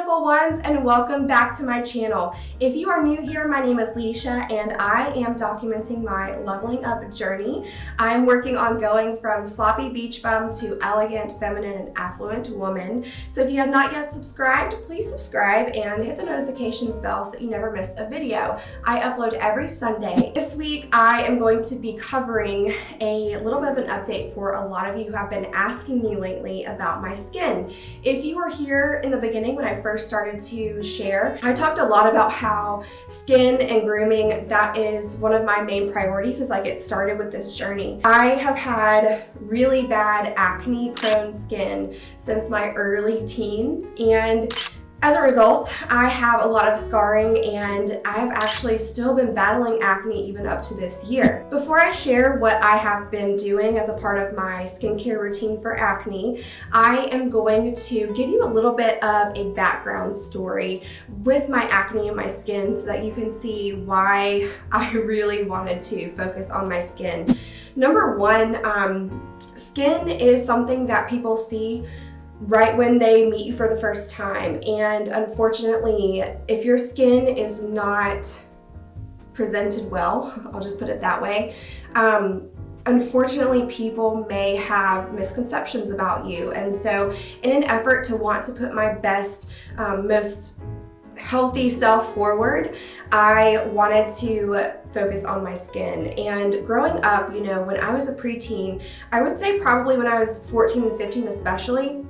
beautiful ones, and welcome back to my channel. If you are new here, my name is Leisha and I am documenting my leveling up journey. I'm working on going from sloppy beach bum to elegant, feminine, and affluent woman. So if you have not yet subscribed, please subscribe and hit the notifications bell so that you never miss a video. I upload every Sunday. This week I am going to be covering a little bit of an update for a lot of you who have been asking me lately about my skin. If you were here in the beginning when I first started to share, I talked a lot about how skin and grooming, that is one of my main priorities as I get started with this journey. I have had really bad acne prone skin since my early teens, and as a result, I have a lot of scarring and I have actually still been battling acne even up to this year. Before I share what I have been doing as a part of my skincare routine for acne, I am going to give you a little bit of a background story with my acne and my skin so that you can see why I really wanted to focus on my skin. Number one, skin is something that people see right when they meet you for the first time, and unfortunately, if your skin is not presented well, I'll just put it that way, unfortunately people may have misconceptions about you. And so in an effort to want to put my best, most healthy self forward, I wanted to focus on my skin. And growing up, you know, when I was a preteen, I would say probably when I was 14 and 15 especially,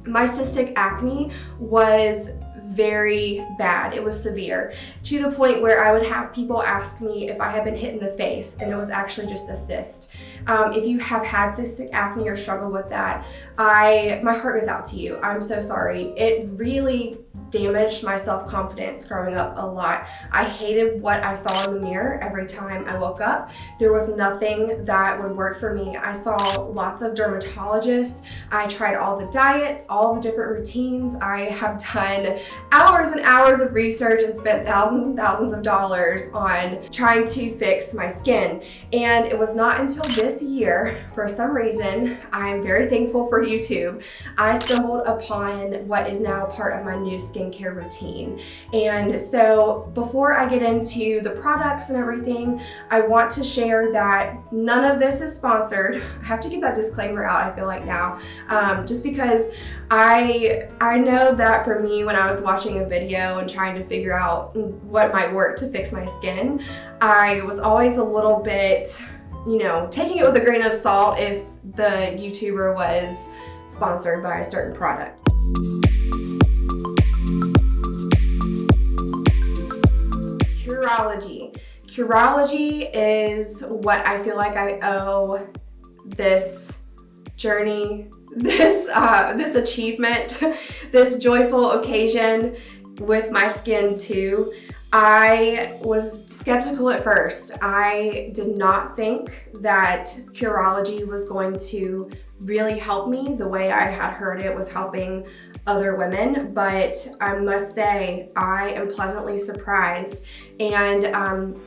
my cystic acne was very bad. It was severe, to the point where I would have people ask me if I had been hit in the face, and it was actually just a cyst. If you have had cystic acne or struggle with that, my heart goes out to you. I'm so sorry. It really damaged my self-confidence growing up a lot. I hated what I saw in the mirror every time I woke up. There was nothing that would work for me. I saw lots of dermatologists. I tried all the diets, all the different routines. I have done hours and hours of research and spent thousands and thousands of dollars on trying to fix my skin. And it was not until this year, for some reason, I'm very thankful for YouTube, I stumbled upon what is now part of my new skincare routine. And so before I get into the products and everything, I want to share that none of this is sponsored. I have to get that disclaimer out, I feel like now, just because I know that for me, when I was watching a video and trying to figure out what might work to fix my skin, I was always a little bit, you know, taking it with a grain of salt if the YouTuber was sponsored by a certain product. Curology. Curology is what I feel like I owe this journey, this achievement, this joyful occasion with my skin too. I was skeptical at first. I did not think that Curology was going to really help me the way I had heard it was helping other women, but I must say I am pleasantly surprised, and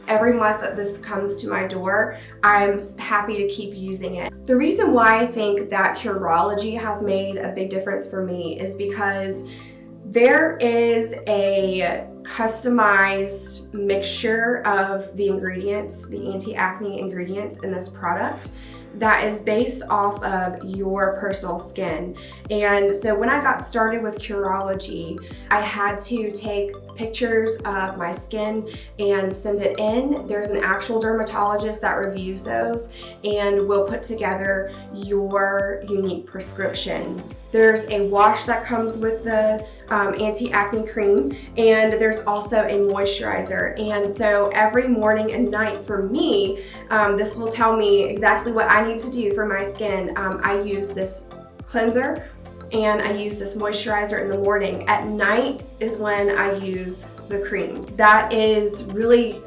every month that this comes to my door, I'm happy to keep using it. The reason why I think that Curology has made a big difference for me is because there is a customized mixture of the ingredients, the anti-acne ingredients in this product, that is based off of your personal skin. And so when I got started with Curology, I had to take pictures of my skin and send it in. There's an actual dermatologist that reviews those and will put together your unique prescription. There's a wash that comes with the anti-acne cream, and there's also a moisturizer. And so every morning and night for me, this will tell me exactly what I need to do for my skin. I use this cleanser and I use this moisturizer in the morning. At night is when I use the cream. That is really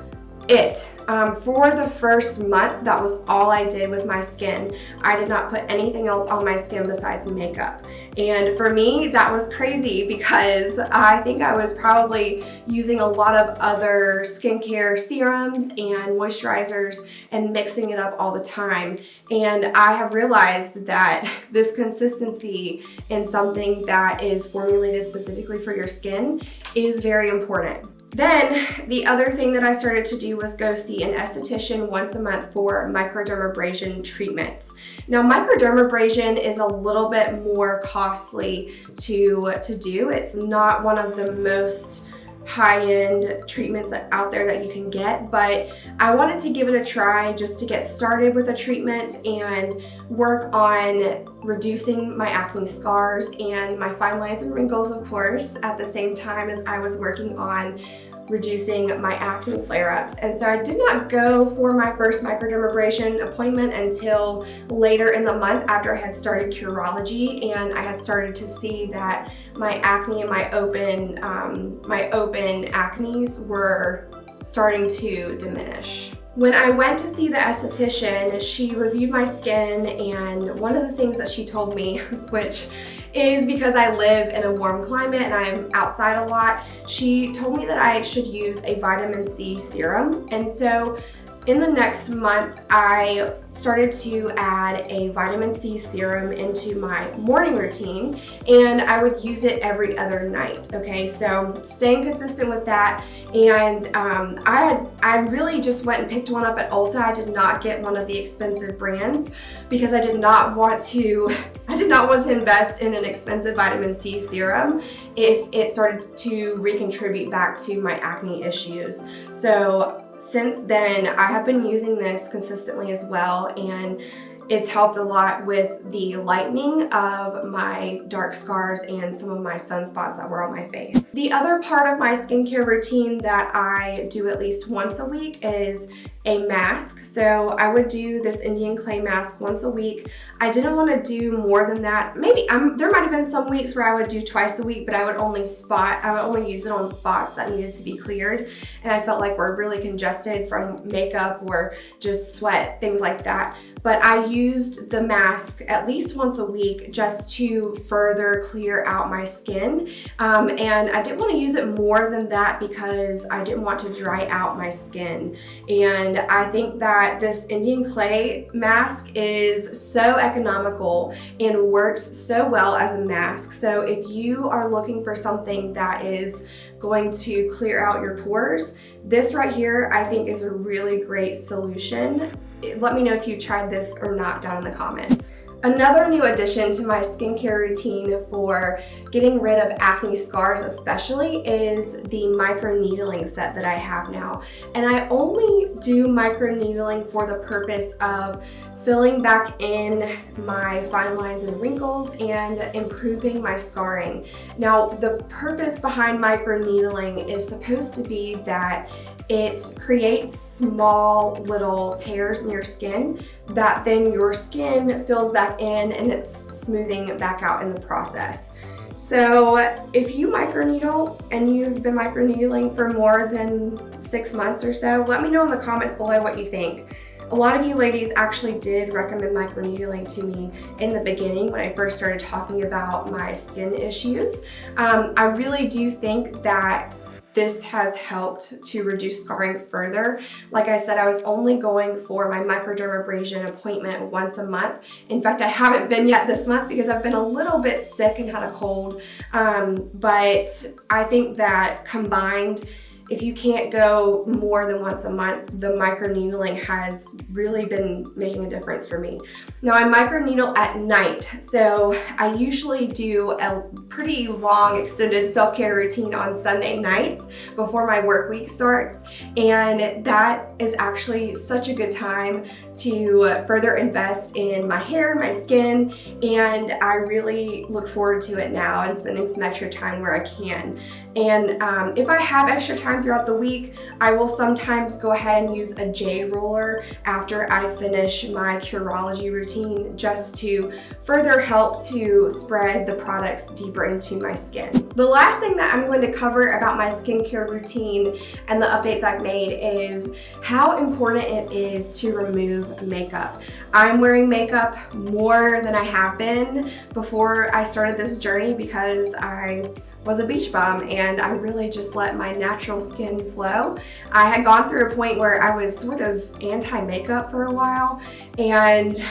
it. For the first month, that was all I did with my skin. I did not put anything else on my skin besides makeup. And for me, that was crazy because I think I was probably using a lot of other skincare serums and moisturizers and mixing it up all the time. And I have realized that this consistency in something that is formulated specifically for your skin is very important. Then the other thing that I started to do was go see an esthetician once a month for microdermabrasion treatments. Now, microdermabrasion is a little bit more costly to do. It's not one of the most high-end treatments out there that you can get, but I wanted to give it a try just to get started with a treatment and work on reducing my acne scars and my fine lines and wrinkles, of course, at the same time as I was working on reducing my acne flare-ups. And so I did not go for my first microdermabrasion appointment until later in the month after I had started Curology, and I had started to see that my acne and my open acnes were starting to diminish. When I went to see the esthetician, she reviewed my skin, and one of the things that she told me, which is because I live in a warm climate and I'm outside a lot, she told me that I should use a vitamin C serum. And so in the next month, I started to add a vitamin C serum into my morning routine, and I would use it every other night. Okay, so staying consistent with that. And I really just went and picked one up at Ulta. I did not get one of the expensive brands because I did not want to invest in an expensive vitamin C serum if it started to recontribute back to my acne issues. So since then, I have been using this consistently as well, and it's helped a lot with the lightening of my dark scars and some of my sunspots that were on my face. The other part of my skincare routine that I do at least once a week is a mask. So I would do this Indian clay mask once a week. I didn't want to do more than that. Maybe there might have been some weeks where I would do twice a week, but I would only use it on spots that needed to be cleared, and I felt like were really congested from makeup or just sweat, things like that. But I used the mask at least once a week just to further clear out my skin. And I didn't want to use it more than that because I didn't want to dry out my skin. And I think that this Indian clay mask is so economical and works so well as a mask. So if you are looking for something that is going to clear out your pores, this right here I think is a really great solution. Let me know if you tried this or not down in the comments. Another new addition to my skincare routine for getting rid of acne scars especially is the microneedling set that I have now. And I only do microneedling for the purpose of filling back in my fine lines and wrinkles and improving my scarring. Now, the purpose behind microneedling is supposed to be that it creates small little tears in your skin that then your skin fills back in, and it's smoothing back out in the process. So if you microneedle and you've been microneedling for more than 6 months or so, let me know in the comments below what you think. A lot of you ladies actually did recommend microneedling to me in the beginning when I first started talking about my skin issues. I really do think that this has helped to reduce scarring further. Like I said, I was only going for my microdermabrasion appointment once a month. In fact, I haven't been yet this month because I've been a little bit sick and had a cold. But I think that combined, if you can't go more than once a month, the microneedling has really been making a difference for me. Now, I microneedle at night, so I usually do a pretty long extended self-care routine on Sunday nights before my work week starts, and that is actually such a good time to further invest in my hair, my skin, and I really look forward to it now and spending some extra time where I can. And if I have extra time time throughout the week, I will sometimes go ahead and use a jade roller after I finish my Curology routine, just to further help to spread the products deeper into my skin. The last thing that I'm going to cover about my skincare routine and the updates I've made is how important it is to remove makeup. I'm wearing makeup more than I have been before I started this journey because I was a beach bum and I really just let my natural skin flow. I had gone through a point where I was sort of anti-makeup for a while, and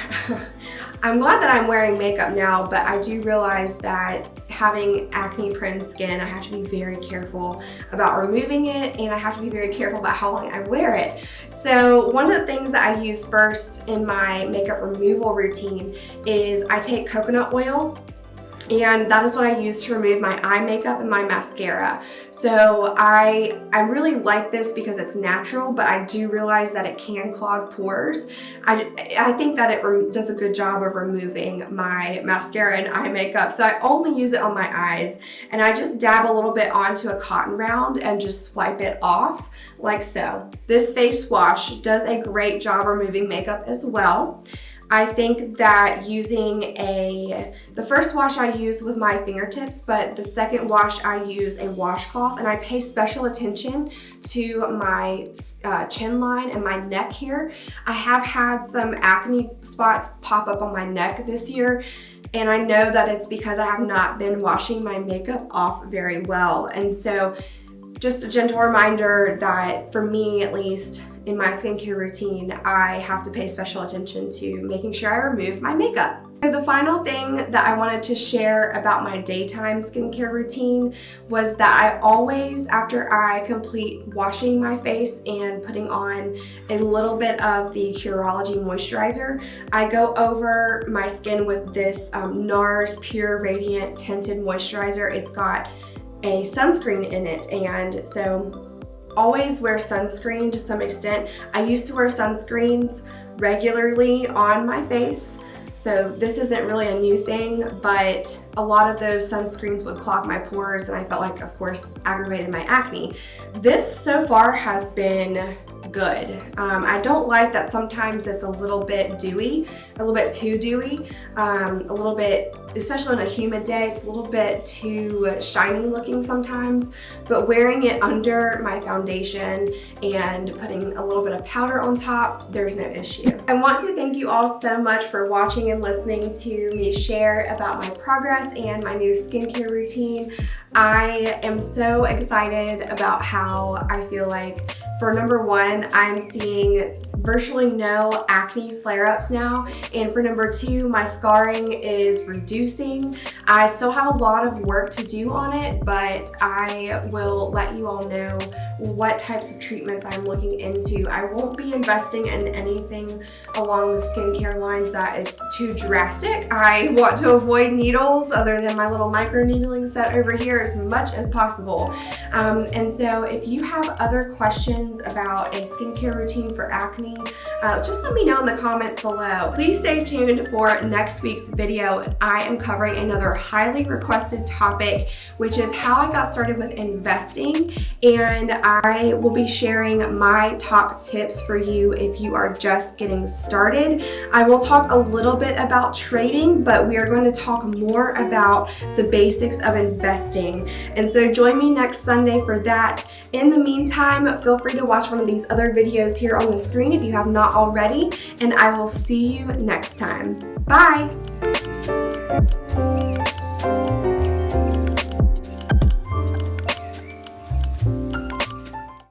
I'm glad that I'm wearing makeup now, but I do realize that having acne-prone skin, I have to be very careful about removing it, and I have to be very careful about how long I wear it. So one of the things that I use first in my makeup removal routine is I take coconut oil, and that is what I use to remove my eye makeup and my mascara. So I really like this because it's natural, but I do realize that it can clog pores. I think that it does a good job of removing my mascara and eye makeup. So I only use it on my eyes, and I just dab a little bit onto a cotton round and just swipe it off like so. This face wash does a great job removing makeup as well. I think that using the first wash I use with my fingertips, but the second wash I use a washcloth, and I pay special attention to my chin line and my neck here. I have had some acne spots pop up on my neck this year, and I know that it's because I have not been washing my makeup off very well. And so just a gentle reminder that for me, at least, in my skincare routine, I have to pay special attention to making sure I remove my makeup. So the final thing that I wanted to share about my daytime skincare routine was that I always, after I complete washing my face and putting on a little bit of the Curology moisturizer, I go over my skin with this NARS Pure Radiant Tinted Moisturizer. It's got a sunscreen in it, and so always wear sunscreen to some extent. I used to wear sunscreens regularly on my face, so this isn't really a new thing, but a lot of those sunscreens would clog my pores, and I felt like, of course, aggravated my acne. This so far has been good. I don't like that sometimes it's a little bit dewy, a little bit too dewy, a little bit, especially on a humid day, it's a little bit too shiny looking sometimes, but wearing it under my foundation and putting a little bit of powder on top, there's no issue. I want to thank you all so much for watching and listening to me share about my progress and my new skincare routine. I am so excited about how I feel like, for number one, I'm seeing virtually no acne flare-ups now, and for number two, my scarring is reducing. I still have a lot of work to do on it, but I will let you all know what types of treatments I'm looking into. I won't be investing in anything along the skincare lines that is too drastic. I want to avoid needles other than my little microneedling set over here as much as possible. And so if you have other questions about a skincare routine for acne, just let me know in the comments below. Please stay tuned for next week's video. I am covering another highly requested topic, which is how I got started with investing, and I will be sharing my top tips for you if you are just getting started. I will talk a little bit about trading, but we are going to talk more about the basics of investing. And so join me next Sunday for that. In the meantime, feel free to watch one of these other videos here on the screen if you have not already, and I will see you next time. Bye!